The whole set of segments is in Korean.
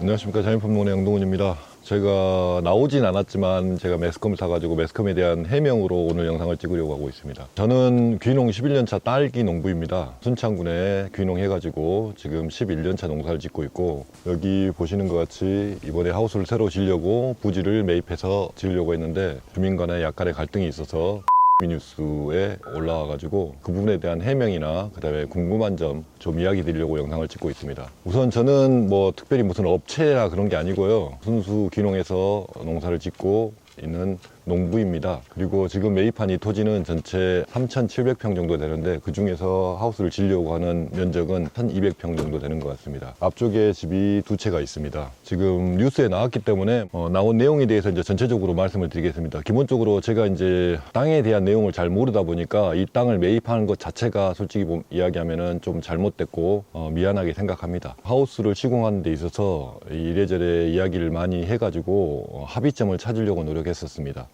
안녕하십니까. 자연품농의 양동훈입니다. 제가 나오진 않았지만 제가 매스컴을 사가지고 매스컴에 대한 해명으로 오늘 영상을 찍으려고 하고 있습니다. 저는 귀농 11년차 딸기 농부입니다. 순창군에 귀농해가지고 지금 11년차 농사를 짓고 있고, 여기 보시는 것 같이 이번에 하우스를 새로 지으려고 부지를 매입해서 지으려고 했는데 주민 간에 약간의 갈등이 있어서 뉴스에 올라와가지고 그 부분에 대한 해명이나 그 다음에 궁금한 점 좀 이야기 드리려고 영상을 찍고 있습니다. 우선 저는 뭐 특별히 무슨 업체나 그런 게 아니고요, 순수 귀농해서 농사를 짓고 있는 농부입니다. 그리고 지금 매입한 이 토지는 전체 3,700평 정도 되는데, 그 중에서 하우스를 지으려고 하는 면적은 1,200평 정도 되는 것 같습니다. 앞쪽에 집이 두 채가 있습니다. 지금 뉴스에 나왔기 때문에 나온 내용에 대해서 이제 전체적으로 말씀을 드리겠습니다. 기본적으로 제가 이제 땅에 대한 내용을 잘 모르다 보니까 이 땅을 매입하는 것 자체가 솔직히 이야기하면은 좀 잘못됐고 미안하게 생각합니다. 하우스를 시공하는 데 있어서 이래저래 이야기를 많이 해가지고 합의점을 찾으려고 노력했었습니다.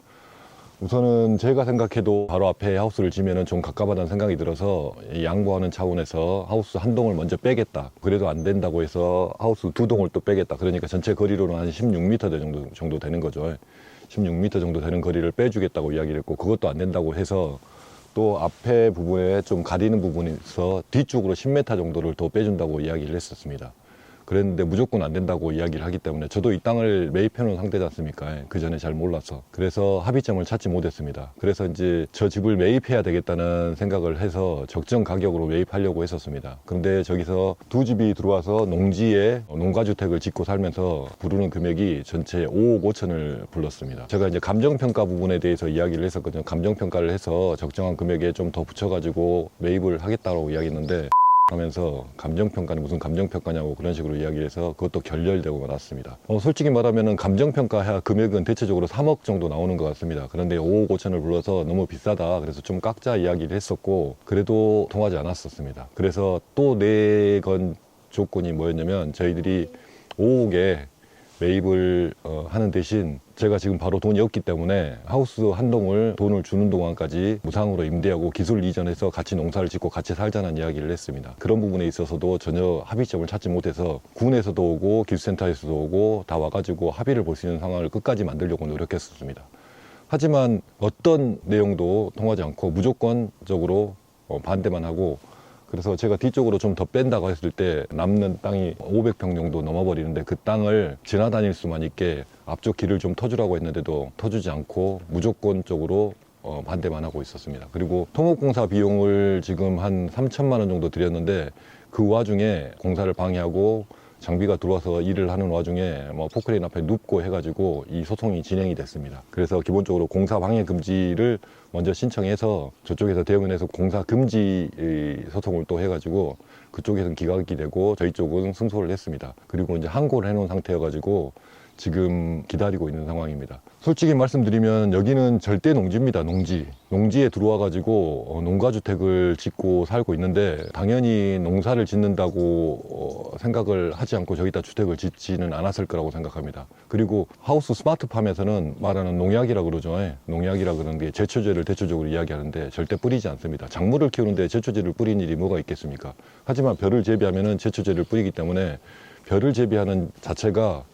우선은 제가 생각해도 바로 앞에 하우스를 지면은 좀 갑갑하다는 생각이 들어서 양보하는 차원에서 하우스 한 동을 먼저 빼겠다. 그래도 안 된다고 해서 하우스 두 동을 또 빼겠다. 그러니까 전체 거리로는 한 16m 정도 되는 거죠. 16m 정도 되는 거리를 빼주겠다고 이야기를 했고, 그것도 안 된다고 해서 또 앞에 부분에 좀 가리는 부분에서 뒤쪽으로 10m 정도를 더 빼준다고 이야기를 했었습니다. 그랬는데 무조건 안 된다고 이야기를 하기 때문에, 저도 이 땅을 매입해 놓은 상태지 않습니까? 그 전에 잘 몰라서. 그래서 합의점을 찾지 못했습니다. 그래서 이제 저 집을 매입해야 되겠다는 생각을 해서 적정 가격으로 매입하려고 했었습니다. 그런데 저기서 두 집이 들어와서 농지에 농가주택을 짓고 살면서 부르는 금액이 전체 5억 5천을 불렀습니다. 제가 이제 감정평가 부분에 대해서 이야기를 했었거든요. 감정평가를 해서 적정한 금액에 좀 더 붙여가지고 매입을 하겠다고 이야기했는데, 하면서 감정평가는 무슨 감정평가냐고 그런 식으로 이야기를 해서 그것도 결렬되고 말았습니다. 솔직히 말하면 감정평가 금액은 대체적으로 3억 정도 나오는 것 같습니다. 그런데 5억 5천을 불러서 너무 비싸다, 그래서 좀 깎자 이야기를 했었고, 그래도 통하지 않았었습니다. 그래서 또 내건 조건이 뭐였냐면, 저희들이 5억에 매입을 하는 대신 제가 지금 바로 돈이 없기 때문에 하우스 한 동을 돈을 주는 동안까지 무상으로 임대하고 기술 이전해서 같이 농사를 짓고 같이 살자는 이야기를 했습니다. 그런 부분에 있어서도 전혀 합의점을 찾지 못해서 군에서도 오고 기술센터에서도 오고 다 와가지고 합의를 볼 수 있는 상황을 끝까지 만들려고 노력했었습니다. 하지만 어떤 내용도 통하지 않고 무조건적으로 반대만 하고, 그래서 제가 뒤쪽으로 좀 더 뺀다고 했을 때 남는 땅이 500평 정도 넘어버리는데, 그 땅을 지나다닐 수만 있게 앞쪽 길을 좀 터주라고 했는데도 터주지 않고 무조건적으로 반대만 하고 있었습니다. 그리고 토목공사 비용을 지금 한 3천만 원 정도 들였는데, 그 와중에 공사를 방해하고 장비가 들어와서 일을 하는 와중에 포크레인 앞에 눕고 해가지고 이 소송이 진행이 됐습니다. 그래서 기본적으로 공사 방해 금지를 먼저 신청해서 저쪽에서 대응을 해서 공사 금지 소송을 또 해가지고 그쪽에서는 기각이 되고 저희 쪽은 승소를 했습니다. 그리고 이제 항고를 해놓은 상태여가지고 지금 기다리고 있는 상황입니다. 솔직히 말씀드리면 여기는 절대 농지입니다. 농지에 들어와 가지고 농가주택을 짓고 살고 있는데, 당연히 농사를 짓는다고 생각을 하지 않고 저기다 주택을 짓지는 않았을 거라고 생각합니다. 그리고 하우스 스마트팜에서는 말하는 농약이라 그러죠. 농약이라 그러는 게 제초제를 대체적으로 이야기하는데 절대 뿌리지 않습니다. 작물을 키우는데 제초제를 뿌리는 일이 뭐가 있겠습니까? 하지만 벼를 재배하면은 제초제를 뿌리기 때문에 벼를 재배하는 자체가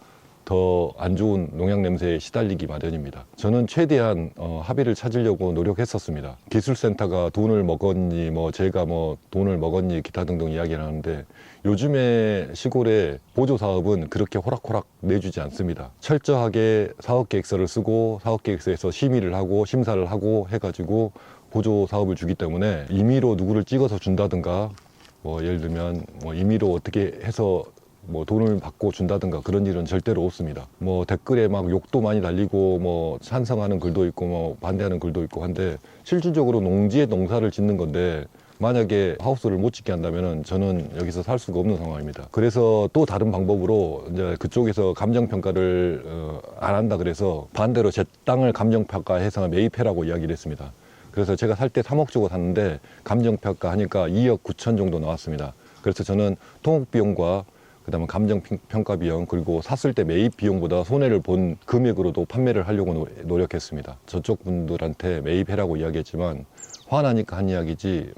더 안 좋은 농약 냄새에 시달리기 마련입니다. 저는 최대한 합의를 찾으려고 노력했었습니다. 기술센터가 돈을 먹었니, 제가 돈을 먹었니, 기타 등등 이야기를 하는데, 요즘에 시골의 보조사업은 그렇게 호락호락 내주지 않습니다. 철저하게 사업계획서를 쓰고 사업계획서에서 심의를 하고 심사를 하고 해가지고 보조사업을 주기 때문에, 임의로 누구를 찍어서 준다든가, 예를 들면 임의로 어떻게 해서 돈을 받고 준다든가 그런 일은 절대로 없습니다. 댓글에 막 욕도 많이 달리고 찬성하는 글도 있고 반대하는 글도 있고 한데, 실질적으로 농지에 농사를 짓는 건데 만약에 하우스를 못 짓게 한다면은 저는 여기서 살 수가 없는 상황입니다. 그래서 또 다른 방법으로 이제 그쪽에서 감정평가를 안 한다 그래서 반대로 제 땅을 감정평가해서 매입해라고 이야기를 했습니다. 그래서 제가 살 때 3억 주고 샀는데 감정평가 하니까 2억 9천 정도 나왔습니다. 그래서 저는 통옥비용과 그다음에 감정평가 비용, 그리고 샀을 때 매입 비용보다 손해를 본 금액으로도 판매를 하려고 노력했습니다. 저쪽 분들한테 매입해라고 이야기했지만 화나니까 한 이야기지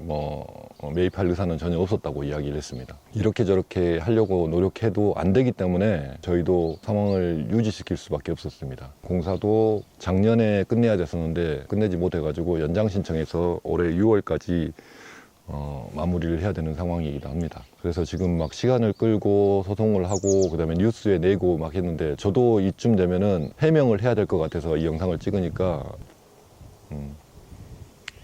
매입할 의사는 전혀 없었다고 이야기를 했습니다. 이렇게 저렇게 하려고 노력해도 안 되기 때문에 저희도 상황을 유지시킬 수밖에 없었습니다. 공사도 작년에 끝내야 됐었는데 끝내지 못해가지고 연장 신청해서 올해 6월까지 마무리를 해야 되는 상황이기도 합니다. 그래서 지금 막 시간을 끌고 소송을 하고 그다음에 뉴스에 내고 막 했는데 저도 이쯤 되면은 해명을 해야 될 것 같아서 이 영상을 찍으니까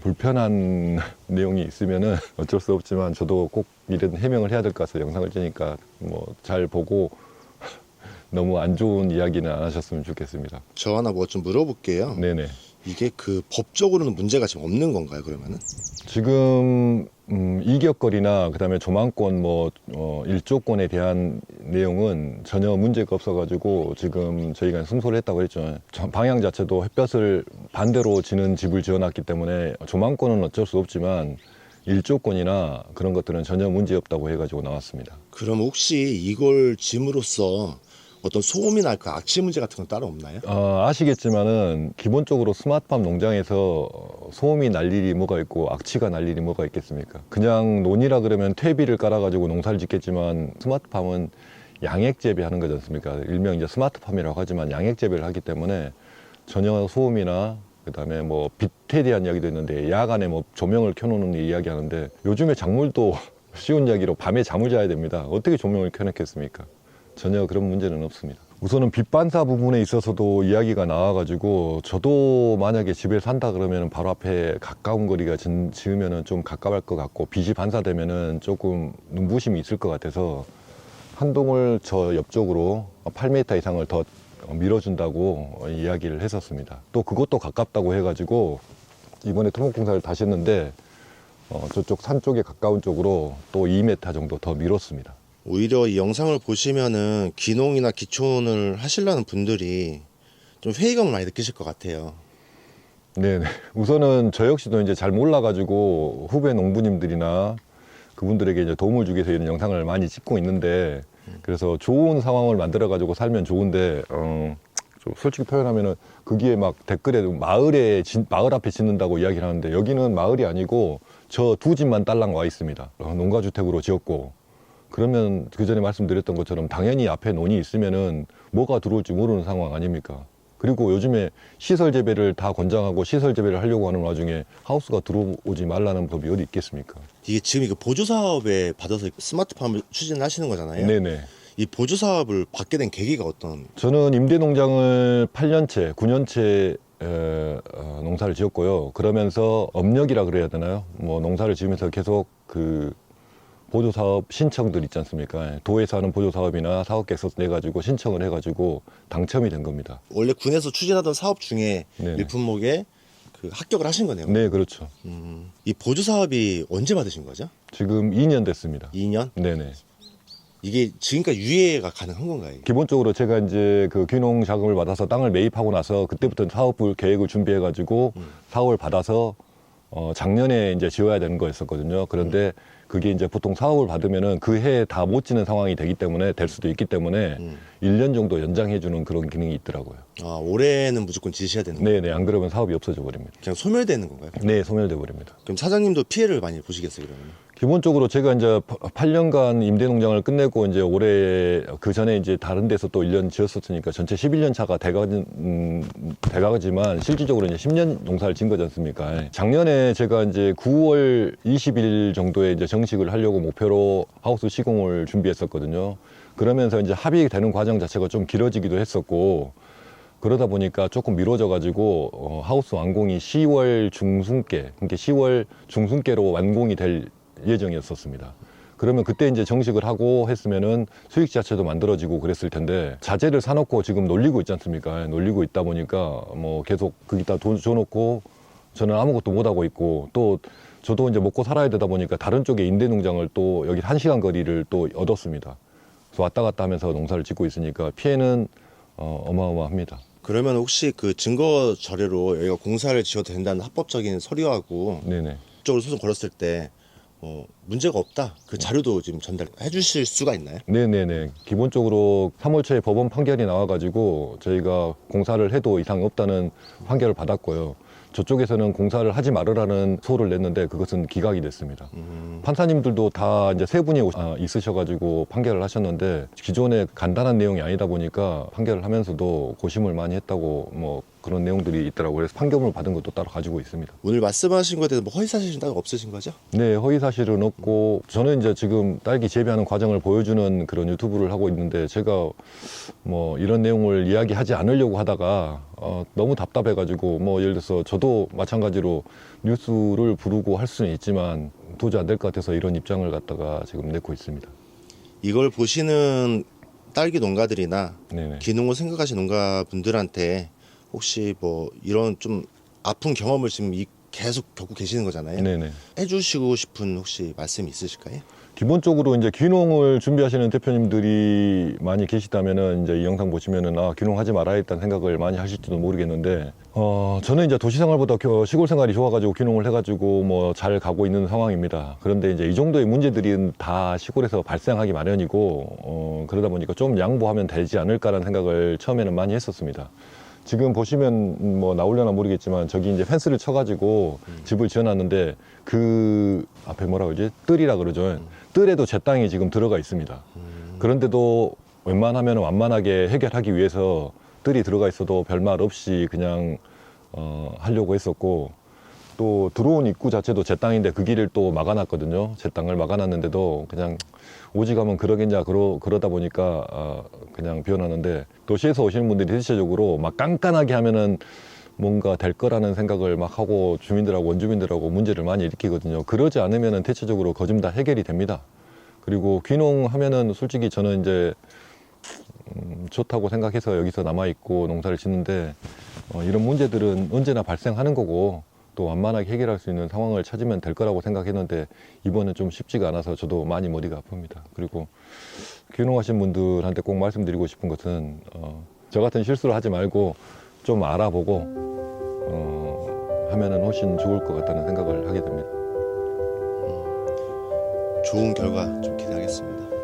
불편한 내용이 있으면은 어쩔 수 없지만 저도 꼭 이런 해명을 해야 될 것 같아서 영상을 찍으니까 잘 보고 너무 안 좋은 이야기는 안 하셨으면 좋겠습니다. 저 하나 뭐 좀 물어볼게요. 네네. 이게 그 법적으로는 문제가 지금 없는 건가요, 그러면은? 지금 이격거리나 그다음에 조망권 일조권에 대한 내용은 전혀 문제가 없어가지고 지금 저희가 승소를 했다고 했죠. 방향 자체도 햇볕을 반대로 지는 집을 지어놨기 때문에 조망권은 어쩔 수 없지만 일조권이나 그런 것들은 전혀 문제 없다고 해가지고 나왔습니다. 그럼 혹시 이걸 짐으로써 어떤 소음이나 그 악취 문제 같은 건 따로 없나요? 아시겠지만은 기본적으로 스마트팜 농장에서 소음이 날 일이 뭐가 있고 악취가 날 일이 뭐가 있겠습니까? 그냥 논이라 그러면 퇴비를 깔아가지고 농사를 짓겠지만 스마트팜은 양액 재배하는 거지 않습니까? 일명 이제 스마트팜이라고 하지만 양액 재배를 하기 때문에 전혀 소음이나 그다음에 빛에 대한 이야기도 있는데 야간에 조명을 켜놓는 이야기 하는데 요즘에 작물도 쉬운 이야기로 밤에 잠을 자야 됩니다. 어떻게 조명을 켜놓겠습니까? 전혀 그런 문제는 없습니다. 우선은 빛 반사 부분에 있어서도 이야기가 나와가지고 저도 만약에 집에 산다 그러면 바로 앞에 가까운 거리가 지으면 좀 가까울 것 같고 빛이 반사되면 조금 눈부심이 있을 것 같아서 한 동을 저 옆쪽으로 8m 이상을 더 밀어준다고 이야기를 했었습니다. 또 그것도 가깝다고 해가지고 이번에 토목공사를 다시 했는데 저쪽 산 쪽에 가까운 쪽으로 또 2m 정도 더 밀었습니다. 오히려 이 영상을 보시면은 귀농이나 기촌을 하시려는 분들이 좀 회의감을 많이 느끼실 것 같아요. 네네. 우선은 저 역시도 이제 잘 몰라가지고 후배 농부님들이나 그분들에게 이제 도움을 주기 위해서 이런 영상을 많이 찍고 있는데 그래서 좋은 상황을 만들어가지고 살면 좋은데 좀 솔직히 표현하면은 거기에 막 댓글에도 마을 앞에 짓는다고 이야기를 하는데 여기는 마을이 아니고 저 두 집만 딸랑 와 있습니다. 농가주택으로 지었고 그러면 그 전에 말씀드렸던 것처럼 당연히 앞에 논이 있으면은 뭐가 들어올지 모르는 상황 아닙니까? 그리고 요즘에 시설 재배를 다 권장하고 시설 재배를 하려고 하는 와중에 하우스가 들어오지 말라는 법이 어디 있겠습니까? 이게 지금 이거 보조 사업에 받아서 스마트팜을 추진하시는 거잖아요. 네네. 이 보조 사업을 받게 된 계기가 어떤? 저는 임대 농장을 8년째, 9년째 농사를 지었고요. 그러면서 업력이라 그래야 되나요? 농사를 지으면서 계속 그 보조사업 신청들 있지 않습니까? 도에서 하는 보조사업이나 사업계획서 내가지고 신청을 해가지고 당첨이 된 겁니다. 원래 군에서 추진하던 사업 중에 네네. 일품목에 그 합격을 하신 거네요. 네, 그렇죠. 이 보조 사업이 언제 받으신 거죠? 지금 2년 됐습니다. 2년? 네네. 이게 지금까지 유예가 가능한 건가요? 기본적으로 제가 이제 그 귀농 자금을 받아서 땅을 매입하고 나서 그때부터 사업 계획을 준비해가지고 사업을 받아서 작년에 이제 지어야 되는 거였었거든요. 그런데 그게 이제 보통 사업을 받으면은 그 해에 다 못 지는 상황이 되기 때문에 될 수도 있기 때문에 1년 정도 연장해주는 그런 기능이 있더라고요. 아, 올해는 무조건 지셔야 되는 거예요? 네네. 안 그러면 사업이 없어져 버립니다. 그냥 소멸되는 건가요? 네, 소멸돼 버립니다. 그럼 사장님도 피해를 많이 보시겠어요, 그러면? 기본적으로 제가 이제 8년간 임대 농장을 끝내고 이제 올해 그 전에 이제 다른 데서 또 1년 지었었으니까 전체 11년 차가 돼가지만 실질적으로 이제 10년 농사를 지은 거지 않습니까? 작년에 제가 이제 9월 20일 정도에 이제 정식을 하려고 목표로 하우스 시공을 준비했었거든요. 그러면서 이제 합의되는 과정 자체가 좀 길어지기도 했었고 그러다 보니까 조금 미뤄져 가지고 하우스 완공이 10월 중순께, 그러니까 10월 중순께로 완공이 될 예정이었었습니다. 그러면 그때 이제 정식을 하고 했으면은 수익 자체도 만들어지고 그랬을 텐데 자재를 사놓고 지금 놀리고 있지 않습니까? 놀리고 있다 보니까 계속 거기다 돈 줘놓고 저는 아무것도 못 하고 있고 또 저도 이제 먹고 살아야 되다 보니까 다른 쪽에 임대 농장을 또 여기 1시간 거리를 또 얻었습니다. 그래서 왔다 갔다 하면서 농사를 짓고 있으니까 피해는 어마어마합니다. 그러면 혹시 그 증거 자료로 여기가 공사를 지어도 된다는 합법적인 서류하고 네네. 쪽으로 소송 걸었을 때 문제가 없다. 그 자료도 지금 전달해 주실 수가 있나요? 네네네. 기본적으로 3월 초에 법원 판결이 나와가지고 저희가 공사를 해도 이상 없다는 판결을 받았고요. 저쪽에서는 공사를 하지 말으라는 소를 냈는데 그것은 기각이 됐습니다. 판사님들도 다 이제 세 분이 있으셔가지고 판결을 하셨는데 기존에 간단한 내용이 아니다 보니까 판결을 하면서도 고심을 많이 했다고 뭐 그런 내용들이 있더라고요. 그래서 판결을 받은 것도 따로 가지고 있습니다. 오늘 말씀하신 것에 대해서 뭐 허위 사실은 따로 없으신 거죠? 네, 허위 사실은 없고 저는 이제 지금 딸기 재배하는 과정을 보여주는 그런 유튜브를 하고 있는데 제가 뭐 이런 내용을 이야기하지 않으려고 하다가 너무 답답해가지고 뭐 예를 들어서 저도 마찬가지로 뉴스를 부르고 할 수는 있지만 도저히 안 될 것 같아서 이런 입장을 갖다가 지금 내고 있습니다. 이걸 보시는 딸기 농가들이나 네네. 귀농을 생각하시는 농가분들한테 혹시 뭐 이런 좀 아픈 경험을 지금 계속 겪고 계시는 거잖아요. 네네. 해주시고 싶은 혹시 말씀이 있으실까요? 기본적으로 이제 귀농을 준비하시는 대표님들이 많이 계시다면은 이제 이 영상 보시면은 귀농하지 말아야겠다는 생각을 많이 하실지도 모르겠는데 저는 이제 도시 생활보다 시골 생활이 좋아가지고 귀농을 해가지고 뭐 잘 가고 있는 상황입니다. 그런데 이제 이 정도의 문제들이 다 시골에서 발생하기 마련이고 그러다 보니까 좀 양보하면 되지 않을까라는 생각을 처음에는 많이 했었습니다. 지금 보시면 뭐 나오려나 모르겠지만 저기 이제 펜스를 쳐가지고 집을 지어놨는데 그 앞에 뭐라 그러지? 뜰이라 그러죠. 뜰에도 제 땅이 지금 들어가 있습니다. 그런데도 웬만하면 완만하게 해결하기 위해서 뜰이 들어가 있어도 별말 없이 그냥 하려고 했었고 또 들어온 입구 자체도 제 땅인데 그 길을 또 막아놨거든요. 제 땅을 막아놨는데도 그냥 오직하면 그러겠냐 그러다 보니까 그냥 비워놨는데 도시에서 오시는 분들이 대체적으로 막 깐깐하게 하면은 뭔가 될 거라는 생각을 막 하고 주민들하고 원주민들하고 문제를 많이 일으키거든요. 그러지 않으면은 대체적으로 거진 다 해결이 됩니다. 그리고 귀농하면은 솔직히 저는 이제 좋다고 생각해서 여기서 남아있고 농사를 짓는데 이런 문제들은 언제나 발생하는 거고 또 완만하게 해결할 수 있는 상황을 찾으면 될 거라고 생각했는데 이번엔 좀 쉽지가 않아서 저도 많이 머리가 아픕니다. 그리고 귀농하신 분들한테 꼭 말씀드리고 싶은 것은 저 같은 실수를 하지 말고 좀 알아보고 하면은 훨씬 좋을 것 같다는 생각을 하게 됩니다. 좋은 결과 좀 기대하겠습니다.